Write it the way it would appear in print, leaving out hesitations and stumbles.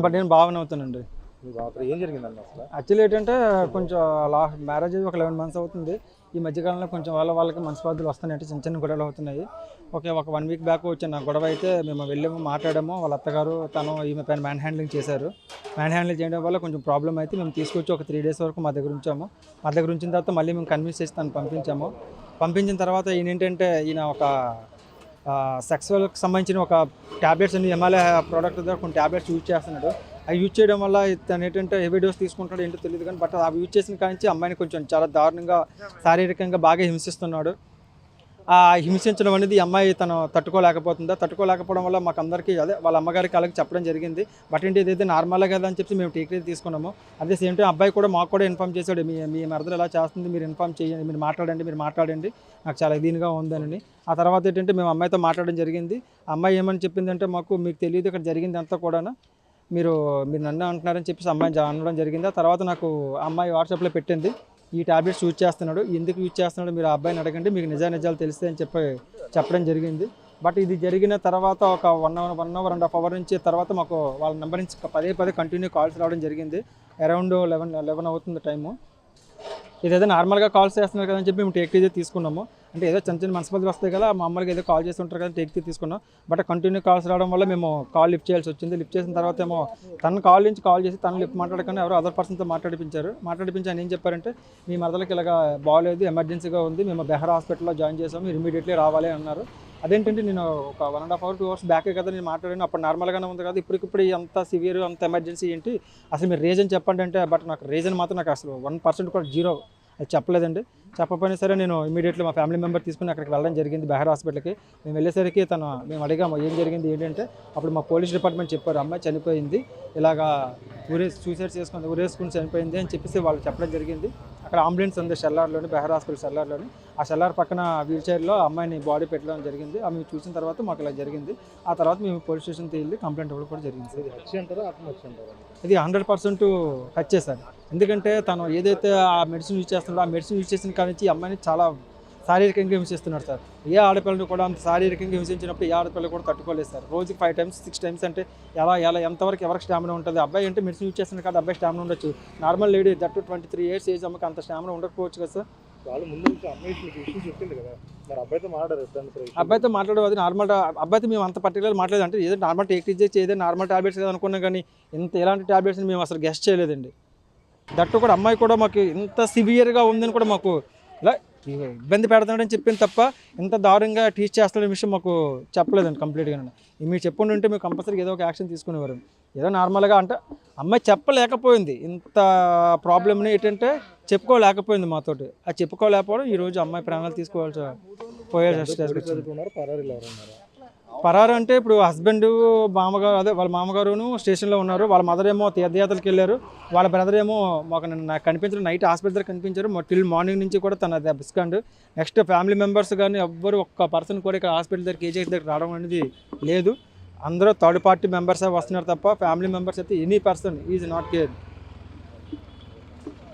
But నేను బాగానే అవుతానండి. ఏం జరిగిందండి అసలు? యాక్చువల్లీ ఏంటంటే కొంచెం మ్యారేజ్ ఒక 11 మంత్స్ అవుతుంది. ఈ మధ్యకాలంలో కొంచెం వాళ్ళకి మనస్పర్ధలు వస్తున్నాయి, అంటే చిన్న చిన్న గొడవలు అవుతున్నాయి. ఒక 1 వీక్ బ్యాక్ వచ్చిన గొడవ అయితే మేము వెళ్ళాము, మాట్లాడాము. వాళ్ళ అత్తగారు ఈమె పైన మ్యాన్ హ్యాండ్లింగ్ చేశారు. మ్యాన్ హ్యాండ్లింగ్ చేయడం వల్ల కొంచెం ప్రాబ్లం అయితే మేము తీసుకొచ్చి ఒక 3 డేస్ వరకు మా దగ్గర ఉంచాము. మా దగ్గర ఉంచిన తర్వాత మళ్ళీ మేము కన్విన్స్ చేసి తను పంపించాము. పంపించిన తర్వాత ఈయన ఒక సెక్సువల్కి సంబంధించిన ఒక ట్యాబ్లెట్స్ అన్ని హిమాలయ ప్రోడక్ట్ ద్వారా కొన్ని ట్యాబ్లెట్స్ యూజ్ చేస్తున్నాడు. అవి యూజ్ చేయడం వల్ల తను ఏంటంటే హెవీ డోస్ తీసుకుంటాడు ఏంటో తెలియదు, కానీ బట్ అవి యూజ్ చేసిన కానించి అమ్మాయిని కొంచెం చాలా దారుణంగా శారీరకంగా బాగా హింసిస్తున్నాడు. ఆ హింసించడం అనేది అమ్మాయి తను తట్టుకోలేకపోవడం వల్ల మాకు అందరికీ వాళ్ళ అమ్మగారికి అలాగే చెప్పడం జరిగింది. బట్ ఏంటి ఇదైతే నార్మల్గా కదా అని చెప్పి మేము టీకే తీసుకున్నాము. అదే సేమ్ టైం అబ్బాయి కూడా మాకు కూడా ఇన్ఫామ్ చేశాడు, మీ మరదలు ఎలా చేస్తుంది, మీరు ఇన్ఫామ్ చేయండి, మీరు మాట్లాడండి, నాకు చాలా దీనిగా ఉందని. ఆ తర్వాత ఏంటంటే మేము అమ్మాయితో మాట్లాడడం జరిగింది. అమ్మాయి ఏమని చెప్పిందంటే, మీకు తెలియదు ఇక్కడ జరిగింది అంతా కూడా, మీరు నన్ను అంటున్నారని చెప్పేసి అమ్మాయిని అనడం జరిగింది. ఆ తర్వాత నాకు అమ్మాయి వాట్సాప్లో పెట్టింది, ఈ ట్యాబ్లెట్స్ యూజ్ చేస్తున్నాడు, ఎందుకు యూజ్ చేస్తున్నాడు మీరు ఆ అబ్బాయిని అడగండి, మీకు నిజాలు తెలిస్తే అని చెప్పడం జరిగింది. బట్ ఇది జరిగిన తర్వాత ఒక 1.5 అవర్ నుంచి తర్వాత మాకు వాళ్ళ నెంబర్ నుంచి పదే కంటిన్యూ కాల్స్ రావడం జరిగింది. అరౌండ్ 11 అవుతుంది టైము. ఇదేదో నార్మల్గా కాల్స్ చేస్తున్నారు కదా అని చెప్పి మేము టేక్ తీసుకున్నాము. అంటే ఏదో చిన్న మనస్పర్ధలు వస్తాయి కదా, మామూలుగా ఏదో కాల్ చేసి ఉంటారు కదా, టేక్ తీసుకున్నాం. బట్ కంటిన్యూ కాల్స్ రావడం వల్ల మేము కాల్ లిఫ్ట్ చేయాల్సి వచ్చింది. లిఫ్ట్ చేసిన తర్వాత ఏమో తన కాల్ చేసి తను లిఫ్ట్ మాట్లాడకుండా ఎవరో అదర్ పర్సన్తో మాట్లాడిపించి ఆయన ఏం చెప్పారంటే, మీ మరదలకి ఇలాగా బాగాలేదు, ఎమర్జెన్సీగా ఉంది, మేము బెహ్రా హాస్పిటల్లో జాయిన్ చేసాము, మీరు ఇమీడియట్లీ రావాలి అన్నారు. అదేంటంటే నేను ఒక 1.5 అవర్ 2 అవర్స్ బ్యాకే కదా నేను మాట్లాడాను, అప్పుడు నార్మల్గానే ఉంది కదా, ఇప్పుడు అంత సివియర్ అంత ఎమర్జెన్సీ ఏంటి, అసలు మీరు రీజన్ చెప్పండి అంటే, బట్ నాకు రీజన్ మాత్రం నాకు అసలు 1% కూడా జీరో అది చెప్పలేదండి. చెప్పకపోయినా సరే నేను ఇమీడియట్లీ మా ఫ్యామిలీ మెంబర్ తీసుకుని అక్కడికి వెళ్ళడం జరిగింది, బెహ్రా హాస్పిటల్కి. మేము వెళ్ళేసరికి మేము అడిగాము ఏం జరిగింది ఏంటంటే, అప్పుడు మా పోలీస్ డిపార్ట్మెంట్ చెప్పారు, అమ్మాయి చనిపోయింది, ఇలాగా ఉరేసుకుని చనిపోయింది అని చెప్పేసి వాళ్ళు చెప్పడం జరిగింది. అక్కడ అంబులెన్స్ ఉంది షెల్లార్లోని, బెహ్రా హాస్పిటల్ షెల్లార్లోని. ఆ షెల్లార్ పక్కన వీల్ చైర్లో అమ్మాయిని బాడీ పెట్టడం జరిగింది. ఆమె చూసిన తర్వాత మాకు ఇలా జరిగింది. ఆ తర్వాత మేము పోలీస్ స్టేషన్కి వెళ్ళి కంప్లైంట్ ఇవ్వడం కూడా జరిగింది. ఇది 100% హత్య సార్. ఎందుకంటే తను ఏదైతే ఆ మెడిసిన్ యూజ్ చేస్తున్నాడో, ఆ మెడిసిన్ యూజ్ చేసిన కానీ ఈ అమ్మాయిని చాలా శారీరకంగా హింసిస్తున్నాడు సార్. ఏ ఆడపిల్లని కూడా అంత శారీరకంగా హింసించినప్పుడు ఏ ఆడపిల్ల కూడా తట్టుకోలేదు సార్. రోజుకి 5 times 6 times అంటే ఎంతవరకు ఎవరికి స్టామినా ఉంటుంది? అబ్బాయి అంటే మెడిసిన్ యూజ్ చేస్తున్నారు కదా, అబ్బాయి స్టామినా ఉండొచ్చు. Normal lady that 23 years age అమ్మకి అంత స్టామినా ఉండకపోవచ్చు కదా సార్. వాళ్ళు ముందు నుంచి అమ్మాయి చెప్పింది కదా, మరి అబ్బాయితో మాట్లాడదు. అది నార్మల్ అబ్బాయితో మేము అంత పర్టికులర్ మాట్లాడదు, అంటే ఏదో నార్మల్ టేక్ చేసి ఏదో నార్మల్ ట్యాబ్లెట్స్ కదా అనుకున్నాం, కానీ ఎలాంటి ట్యాబ్లెట్స్ని మేము అసలు గెస్ట్ చేయలేదండి. దట్టు కూడా అమ్మాయి కూడా మాకు ఇంత సివియర్గా ఉందని కూడా మాకు ఇలా ఇబ్బంది పెడుతున్నాడని చెప్పింది తప్ప ఇంత దారుణంగా టీచ్ చేస్తున్న విషయం మాకు చెప్పలేదండి కంప్లీట్గా. మీరు చెప్పుకుంటూ ఉంటే మేము కంపల్సరీగా ఏదో ఒక యాక్షన్ తీసుకునేవారు. ఏదో నార్మల్గా అంటే అమ్మాయి చెప్పలేకపోయింది, ఇంత ప్రాబ్లమ్ని ఏంటంటే చెప్పుకోలేకపోయింది మాతోటి. అది చెప్పుకోలేకపోవడం ఈరోజు అమ్మాయి ప్రాణాలు పరారు అంటే ఇప్పుడు హస్బెండ్ మామగారు వాళ్ళ మామగారును స్టేషన్లో ఉన్నారు. వాళ్ళ మదర్ ఏమో తీర్థయాత్రలకు వెళ్ళారు. వాళ్ళ బ్రదర్ ఏమో నాకు కనిపించారు, నైట్ హాస్పిటల్ దగ్గర కనిపించారు. టిల్ మార్నింగ్ నుంచి కూడా తన బిస్కండ్. నెక్స్ట్ ఫ్యామిలీ మెంబర్స్ కానీ ఎవ్వరు ఒక్క పర్సన్ కూడా ఇక్కడ హాస్పిటల్ దగ్గర కేజీ దగ్గర రావడం అనేది లేదు. అందరూ థర్డ్ పార్టీ మెంబర్స్ వస్తున్నారు తప్ప ఫ్యామిలీ మెంబర్స్ అయితే any person is not care.